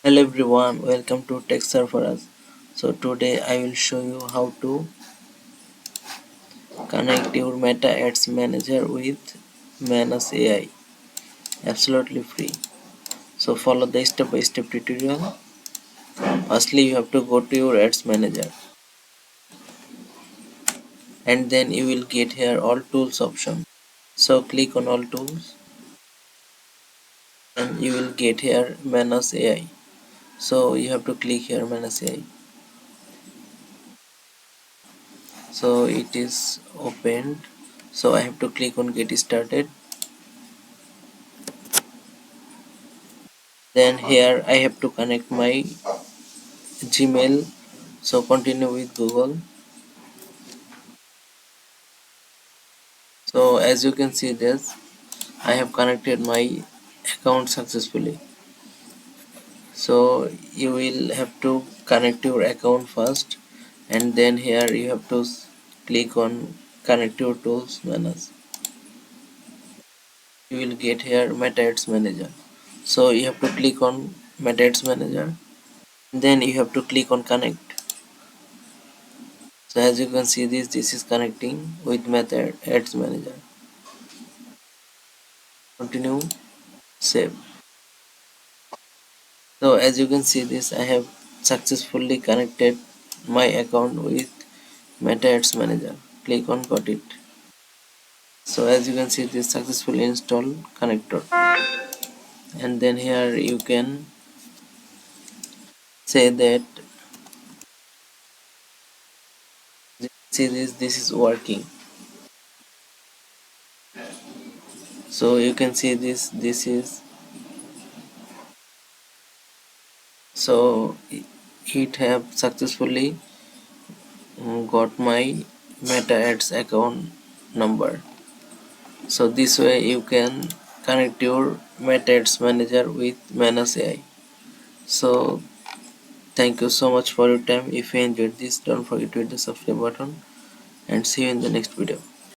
Hello everyone, welcome to Tech Surfers. So today I will show you how to connect your Meta Ads Manager with Manus AI, absolutely free. So follow the step-by-step tutorial. Firstly, you have to go to your Ads Manager, and then you will get here all tools option. So click on all tools, and you will get here Manus AI. So you have to click here Manus AI. So it is opened. So I have to click on Get Started. Then here I have to connect my Gmail. So continue with Google. So as you can see this, I have connected my account successfully. So you will have to connect your account first, and then here you have to click on connect your tools Manus. You will get here Meta Ads Manager. So you have to click on Meta Ads Manager. Then you have to click on connect. So as you can see this is connecting with Meta Ads Manager. Continue, save. So as you can see this, I have successfully connected my account with Meta Ads Manager. Click on got it. So as you can see this successfully installed connector, and then here you can say that see this is working. So you can see this is so it have successfully got my Meta Ads account number. So this way you can connect your Meta Ads Manager with Manus AI. So thank you so much for your time. If you enjoyed this, don't forget to hit the subscribe button and see you in the next video.